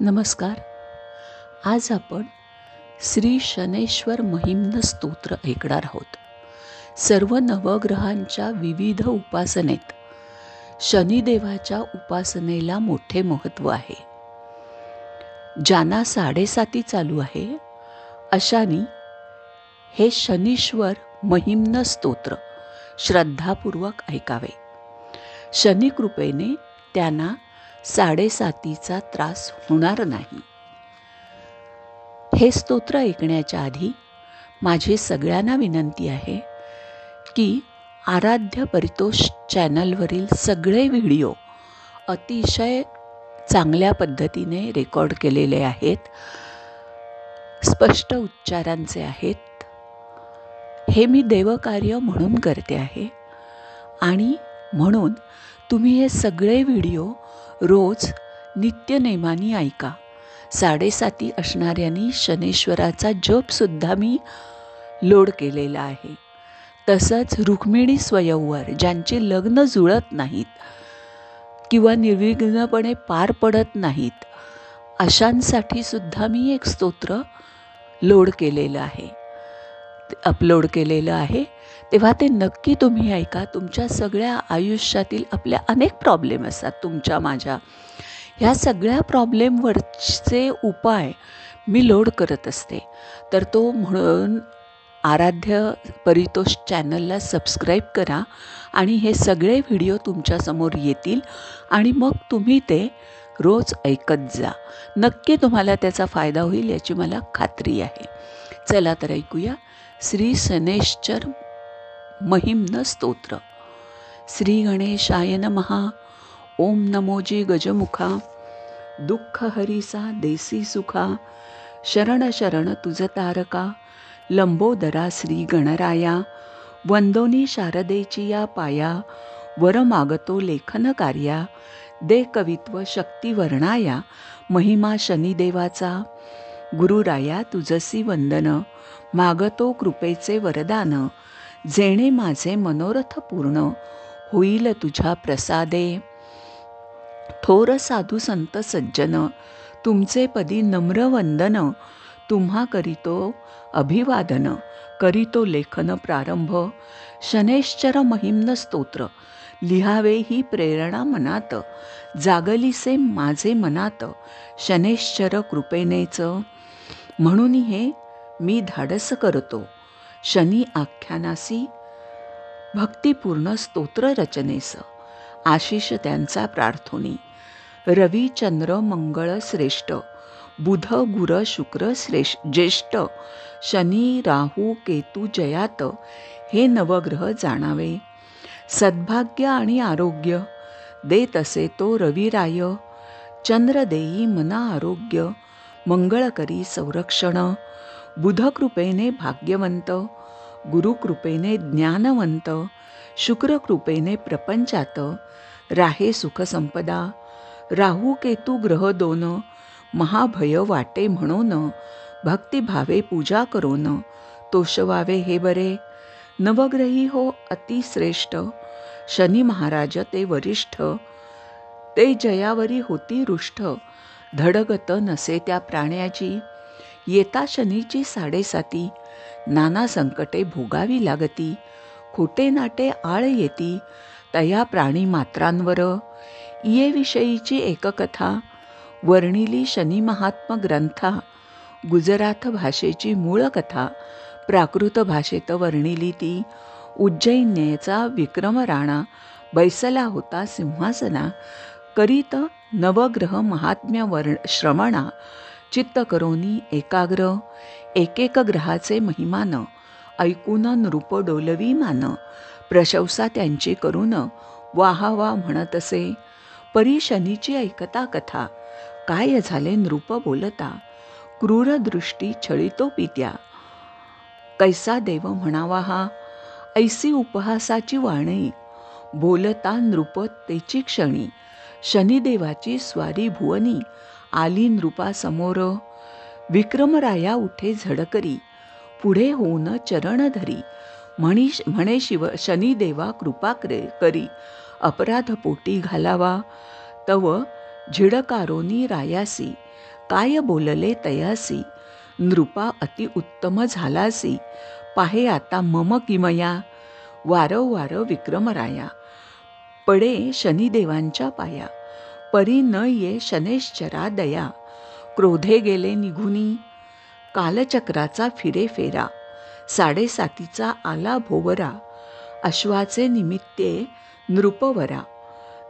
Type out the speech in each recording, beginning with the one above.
नमस्कार. आज आपण श्री शनैश्वर महिम्न स्तोत्र ऐकणार आहोत. सर्व नवग्रहांच्या विविध उपासनेत शनिदेवाच्या उपासनेला मोठे महत्त्व आहे. ज्यांना 7.5 चालू आहे अशांनी हे शनीश्वर महिम्न स्तोत्र श्रद्धापूर्वक ऐकावे. शनिकृपेने त्यांना 7.5चा त्रास होणार नाही. हे स्तोत्र ऐकण्याच्या आधी माझी सगळ्यांना विनंती आहे की आराध्य परितोष चॅनलवरील सगळे व्हिडिओ अतिशय चांगल्या पद्धतीने रेकॉर्ड केलेले आहेत, स्पष्ट उच्चारांचे आहेत. हे मी देवकार्य म्हणून करते आहे आणि म्हणून तुम्ही हे सगळे व्हिडिओ रोज नित्यनेमाने ऐका. 7.5 असणाऱ्यांनी शनेश्वराचा जपसुद्धा मी लोड केलेला आहे. तसंच रुक्मिणी स्वयंवर ज्यांचे लग्न जुळत नाहीत किंवा निर्विघ्नपणे पार पडत नाहीत अशांसाठी सुद्धा मी एक स्तोत्र अपलोड केलेलं आहे. तेव्हा ते नक्की तुम्ही ऐका. तुमच्या सगळ्या आयुष्यातील आपल्या अनेक प्रॉब्लेम असतात, तुमच्या माझ्या ह्या सगळ्या प्रॉब्लेमवरचे उपाय मी लोड करत असते. तर तो म्हणून आराध्य परितोष चॅनलला सबस्क्राईब करा आणि हे सगळे व्हिडिओ तुमच्यासमोर येतील आणि मग तुम्ही ते रोज ऐकत जा. नक्की तुम्हाला त्याचा फायदा होईल याची मला खात्री आहे. चला तर ऐकूया श्री शनैश्वर महिम्न स्तोत्र. श्री गणेशाय नमः. ओम नमोजी गजमुखा. दुःख हरिसा देसी सुखा. शरण शरण तुझ तारका. लंबोदरा श्री गणराया. वंदोनी शारदेची या पाया. वर मागतो लेखन कार्या. दे कवित्व शक्ती वर्णाया. महिमा शनिदेवाचा. गुरुराया तुझसी वंदन. मागतो कृपेचे वरदान. जेणे माझे मनोरथ पूर्ण. होईल तुझ्या प्रसादे. थोर साधू संत सज्जन. तुमचे पदी नम्र वंदन. तुम्हा करीतो अभिवादन. करीतो लेखन प्रारंभ. शनैश्चर महिम्न स्तोत्र लिहावे ही प्रेरणा मनात. जागलीसे माझे मनात. शनैश्चर कृपेनेच. म्हणून हे मी धाडस करतो. शनी आख्यानासी भक्तिपूर्ण स्तोत्र रचनेस. आशिष त्यांचा प्रार्थोनी. रवी चंद्र मंगळ श्रेष्ठ. बुध गुर शुक्र ज्येष्ठ. शनी राहू केतू जयात. हे नवग्रह जाणावे. सद्भाग्य आणि आरोग्य देत असे तो रविराय. चंद्र देई मना आरोग्य. मंगळ करी संरक्षण. बुधकृपेने भाग्यवंत. गुरुकृपेने ज्ञानवंत. शुक्रकृपेने प्रपंचात. राहे सुखसंपदा. राहू केतू ग्रह दोन. महाभय वाटे म्हणून. भक्तिभावे पूजा करून. तोषवावे हे बरे. नवग्रही हो अतिश्रेष्ठ. शनी महाराज ते वरिष्ठ. ते जयावरी होती रुष्ठ. धडगत नसे त्या प्राण्याची. येता शनीची 7.5. नाना संकटे भोगावी लागती. खोटे नाटे आळ येती. तया प्राणी मात्रांवर. ये विषयीची एककथा. वर्णिली शनी महात्म ग्रंथा. गुजरात भाषेची मूळ कथा. प्राकृत भाषेत वर्णिली ती. उज्जैन्येचा विक्रम राणा. बैसला होता सिंहासना. करीत नवग्रह महात्म्य श्रवणा. चित्त करोनी एकाग्र. एकेक ग्रहाचे महिमान. ऐकून नृप डोलवी मान. प्रशंसा त्यांची करून वाहावा म्हणत असे. परी शनीची ऐकता कथा. काय झाले नृप बोलता. क्रूर दृष्टी छळितो पित्या. कैसा देव म्हणावा हा. ऐसी उपहासाची वाणी. बोलता नृप तेची क्षणी. शनिदेवाची स्वारी भुवनी. आली नृपा समोर. विक्रमराया उठे झडकरी. पुढे होऊन चरण धरी. म्हणे शनिदेवा कृपा करी. अपराध पोटी घालावा. तव झिडकारोनी रायासी. काय बोलले तयासी, नृपा अति उत्तम झालासी, पाहे आता मम किमया, वारंवार विक्रमराया, पडे शनिदेवांच्या पाया, परी न ये शनैश्चरा दया, क्रोधे गेले निघुनी, कालचक्राचा फिरे फेरा, 7:30 आला भोवरा, अश्वाचे निमित्ते नृपवरा,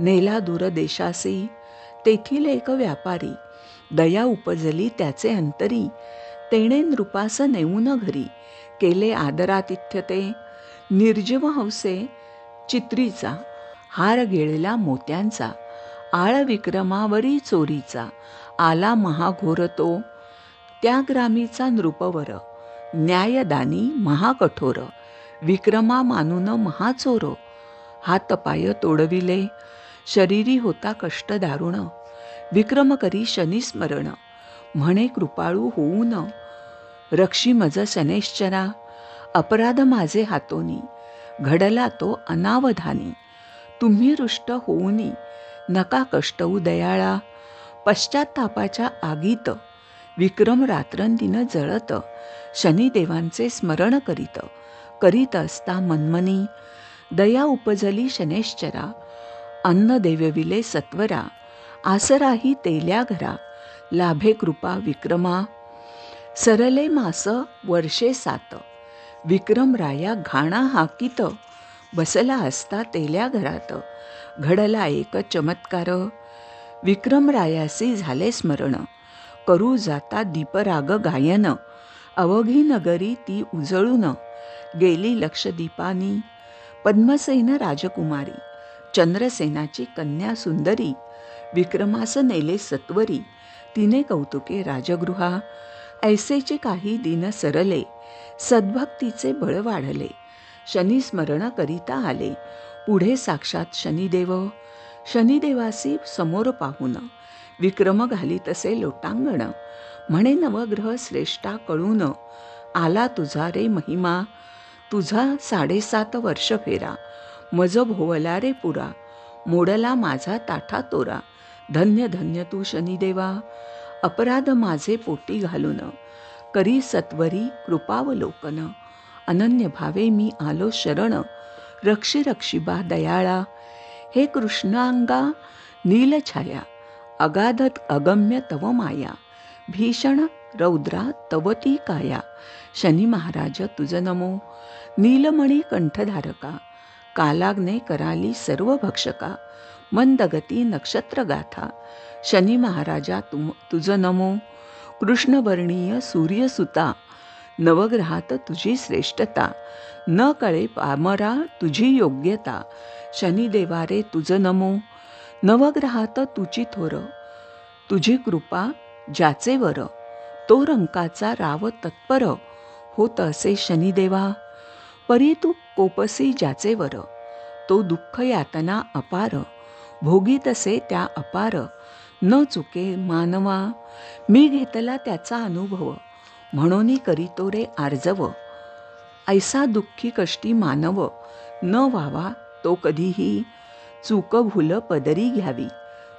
नेला दूर देशासी, तेथील एक व्यापारी, दया उपजली त्याचे अंतरी, तेणे नृपास नेऊन घरी, केले आदरातिथ्य ते, निर्जीव हौसे चित्रीचा, हार गेळला मोत्यांचा, आळ विक्रमावरी चोरीचा, आला महाघोर तो, त्या ग्रामीचा नृपवर, न्यायदानी महाकठोर, विक्रमा मानून महाचोर, हातपाय तोडविले, शरीरी होता कष्ट दारुण, विक्रम करी शनिस्मरण, म्हणे कृपाळू होऊन, रक्षी मज शनैश्चरा, अपराध माझे हातोनी, घडला तो अनावधानी, तुम्ही रुष्ट होऊनी, नका कष्टऊ दयाळा, पश्चात्तापाच्या आगीत, विक्रम रात्रंदिन जळत, शनिदेवांचे स्मरण करीत, करीत असता मनमनी, दया उपजली शनैश्चरा, अन्न देवविले सत्वरा, आसराही तेल्या घरा, लाभे कृपा विक्रमा, सरले मास वर्षे 7, विक्रम राया घाणा हाकीत, बसला असता तेल्या घरात, घडला एक चमत्कार, विक्रमरायासी झाले स्मरण, करू जाता दीपराग गायन, अवघी नगरी ती उजळून, गेली लक्षदीपानी, पद्मसेन राजकुमारी, चंद्रसेनाची कन्या सुंदरी, विक्रमास नेले सत्वरी, तिने कौतुके राजगृहा, ऐसेचे काही दिन सरले, सद्भक्तीचे बळ वाढले, शनिस्मरण करिता आले, पुढे साक्षात शनिदेव, शनिदेवासी समोर पाहून, विक्रम घाली तसे लोटांगण, म्हणे नवग्रह श्रेष्ठा कळून, आला तुझा रे महिमा, तुझा 7.5 वर्ष फेरा, मज भोवला रे पुरा, मोडला माझा ताठा तोरा, धन्य धन्य तू शनिदेवा, अपराध माझे पोटी घालून, करी सत्वरी कृपावलोकन, अनन्य भावे मी आलो शरण, रक्षी रक्षिबा दयाळा, हे कृष्णांगा नीलछाया, अगाधत अगम्य तव माया, भीषण रौद्रा तव ती काया, शनी महाराज तुझ नमो, नीलमणी कंठधारका, कालाग्ने कराली सर्व भक्षका, मंदगती नक्षत्र गाथा, शनी महाराजा तुझ नमो, कृष्णवर्णीय सूर्यसुता, नवग्रहात तुझी श्रेष्ठता, न कळे पामरा तुझी योग्यता, शनिदेवा रे तुझ नमो, नवग्रहात तुची थोर, तुझी कृपा ज्याचे वर, तो रंकाचा राव तत्पर, होत असे शनिदेवा, परी तू कोपसी ज्याचे वर, तो दुःख यातना अपार, भोगीत असे त्या अपार, न चुके मानवा, मी घेतला त्याचा अनुभव, म्हणून करीतो रे आर्जव, ऐसा दुःखी कष्टी मानव, न व्हावा तो कधीही, चूक भूल पदरी घ्यावी,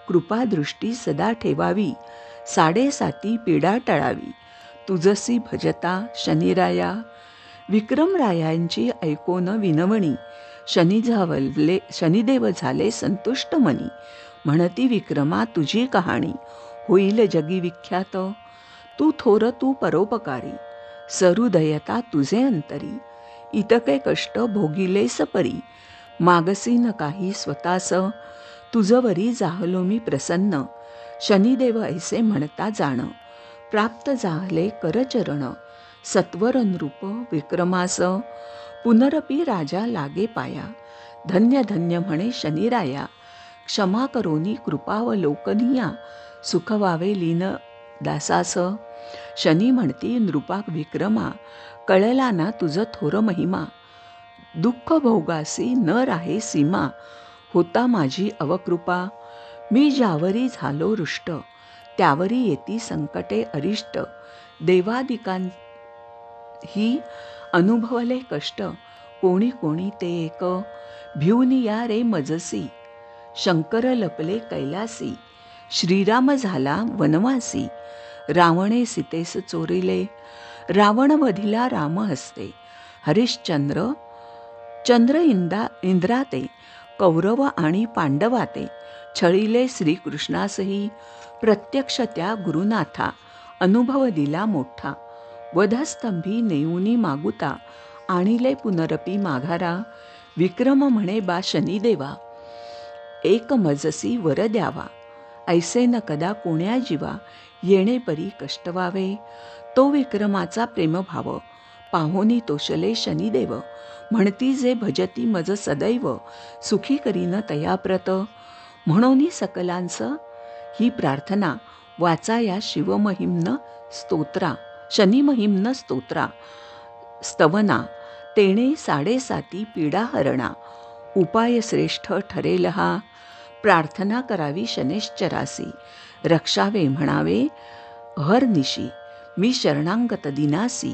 कृपादृष्टी सदा ठेवावी, 7.5 पीडा टळावी, तुझसी भजता शनिराया, विक्रमरायांची ऐकोन विनवणी, शनिदेव झाले संतुष्ट मनी, म्हणती विक्रमा तुझी कहाणी, होईल जगी विख्यात, तू थोर तू परोपकारी, सरुदयता तुझे अंतरी, इतके कष्ट भोगिलेस परी, मागसी न काही स्वतास, तुझवरी जाहलो मी प्रसन्न, शनिदेव ऐसे म्हणता जाण, प्राप्त झाले करचरण, सत्वर नृप विक्रमास, पुनरपी राजा लागे पाया, धन्य धन्य म्हणे शनिराया, क्षमा करोनी कृपावलोकनिया, सुख व्हावे लीन दासास, शनी म्हणती नृपाक विक्रमा, कळला ना तुझ थोर महिमा, दुःख भोगासी न राहे सीमा, होता माझी अवकृपा, मी ज्यावरी झालो रुष्ट, त्यावरी येती संकटे अरिष्ट, देवादिकांही अनुभवले कष्ट, कोणी कोणी ते एक, भिवून या रे मजसी, शंकर लपले कैलासी, श्रीराम झाला वनवासी, रावणे सीतेस चोरिले. रावण वधिला राम हस्ते, हरिश्चंद्र चंद्र इंद्राते. कौरव आणि पांडवाते, छळिले श्रीकृष्णासही. प्रत्यक्ष त्या गुरुनाथा, अनुभव दिला मोठा. वधस्तंभी नेऊनी मागुता, आणिले पुनरपी माघारा. विक्रम म्हणे बा शनिदेवा, एक मजसी वर द्यावा. ऐसे न कदा कोण्या जीवा, येणे परी कष्ट व्हावे. तो विक्रमाचा प्रेमभाव, पाहोनी तोषले शनिदेव. म्हणती जे भजती मज सदैव, सुखी करीन तयाप्रत. म्हणोनी सकलांचं ही प्रार्थना, वाचा या शिवमहिम्न स्तोत्रा. शनिमहिम्न स्तोत्रा. स्तवना तेणे 7.5 पीडा हरणा. उपाय श्रेष्ठ ठरेल हा. प्रार्थना करावी शनेश्चरासी, रक्षावे म्हणावे हरनिशी. मी शरणांगत दिनासी,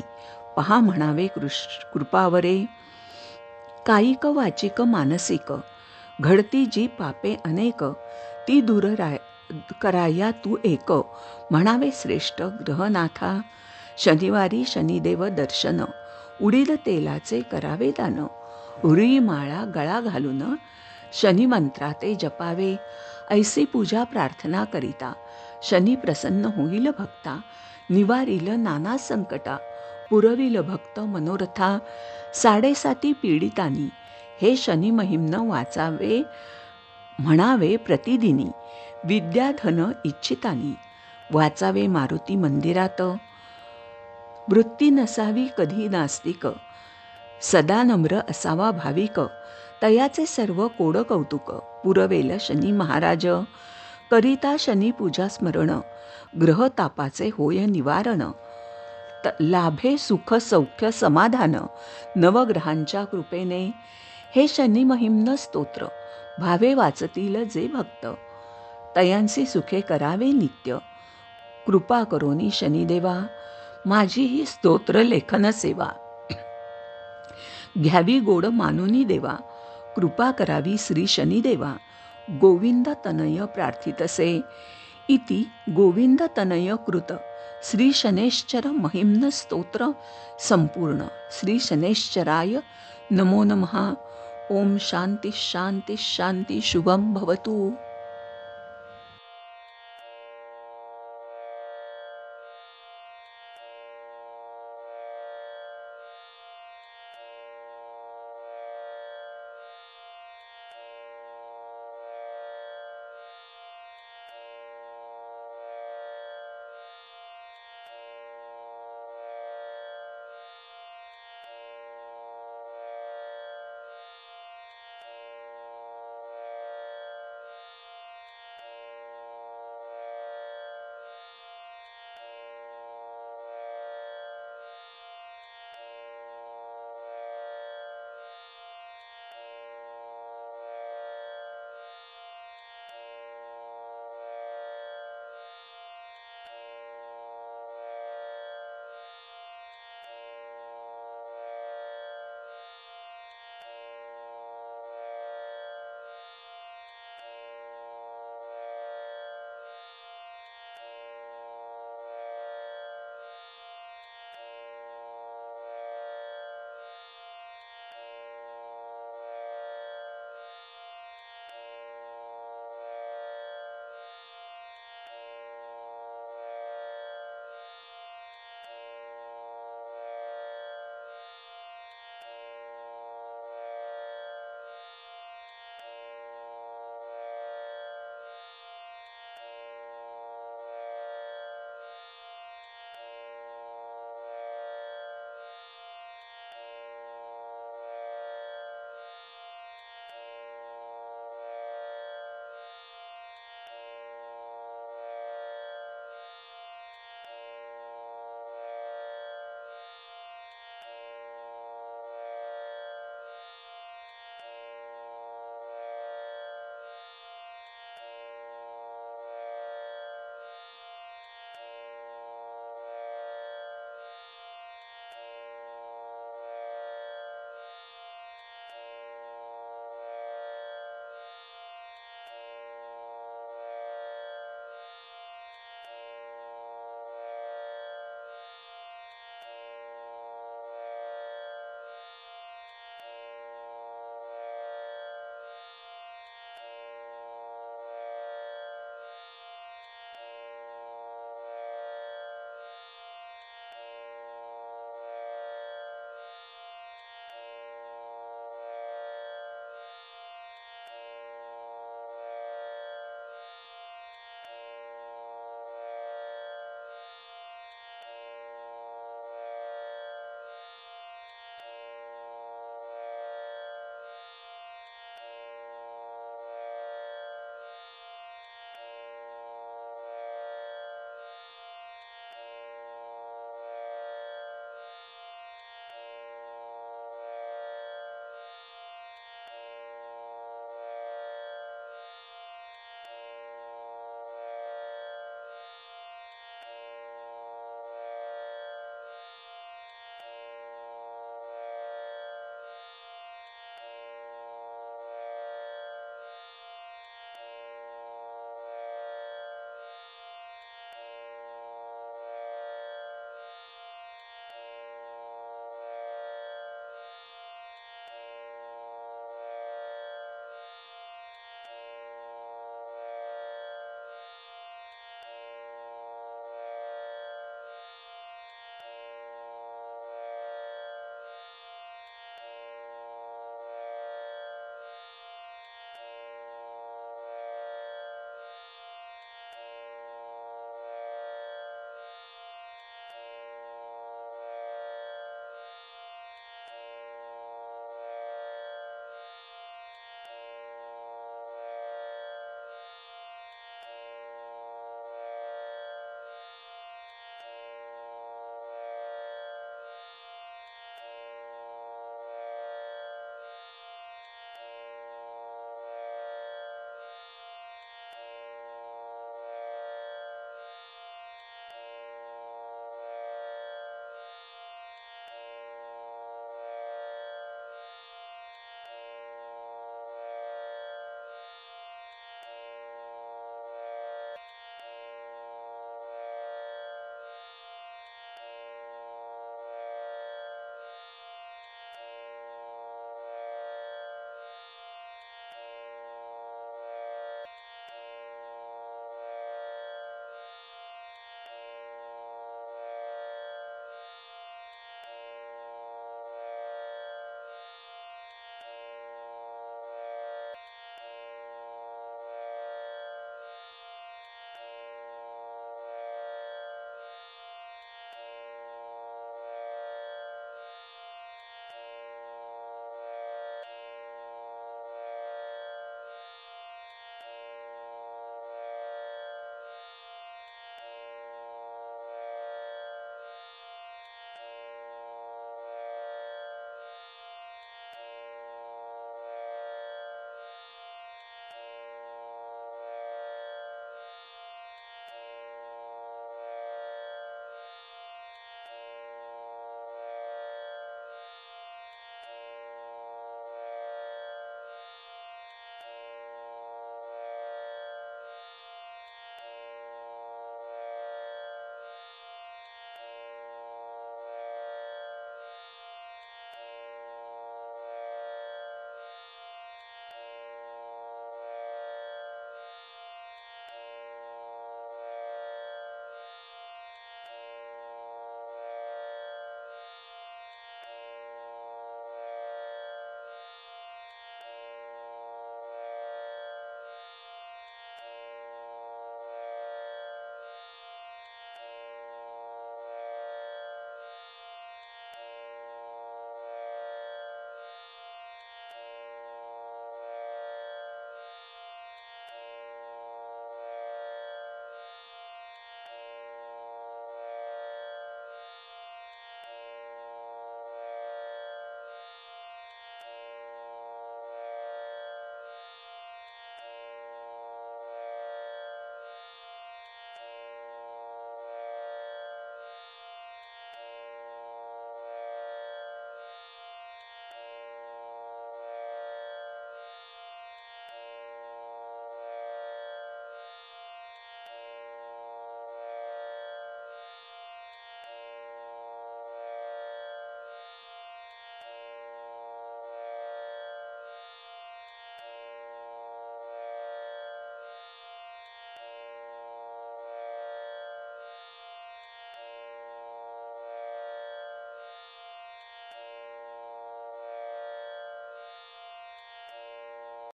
पहा म्हणावे कृपावरे. कायिक वाचिक मानसिक, घडती जी पापे अनेक. ती दूर कराया तू एक, म्हणावे श्रेष्ठ ग्रहनाथा. शनिवारी शनिदेव दर्शन, उडीद तेलाचे करावे दान. उरी माळा गळा घालून, शनिमंत्राते जपावे. ऐसी पूजा प्रार्थना करिता, शनी प्रसन्न होईल भक्ता. निवारील नाना संकटा, पुरविल भक्त मनोरथा. 7.5 पीडितांनी, हे शनी महिम्न वाचावे म्हणावे प्रतिदिनी. विद्याधन इच्छितानी, वाचावे मारुती मंदिरात. वृत्ती नसावी कधी नास्तिक, सदा नम्र असावा भाविक. तयाचे सर्व कोड कौतुक, पुरवेल शनी महाराज. करिता शनी पूजा स्मरण, ग्रह तापाचे होय निवारण. लाभे सुख सौख्य समाधान, नवग्रहांच्या कृपेने. हे शनी महिम्न स्तोत्र, भावे वाचतील जे भक्त. तयांसी सुखे करावे नित्य, कृपा करोनी शनिदेवा. माझी ही स्तोत्र लेखन सेवा, घ्यावी गोड मानुनी देवा. कृपा करावी श्री शनिदेवा, गोविंद तनय प्रार्थितसे. इति गोविंद तनय कृत श्री शनेश्चर महिम्न स्तोत्र संपूर्ण. श्री शनेश्चराय नमो नमः. ओम शांती शांती शांती. शुभम भवतु.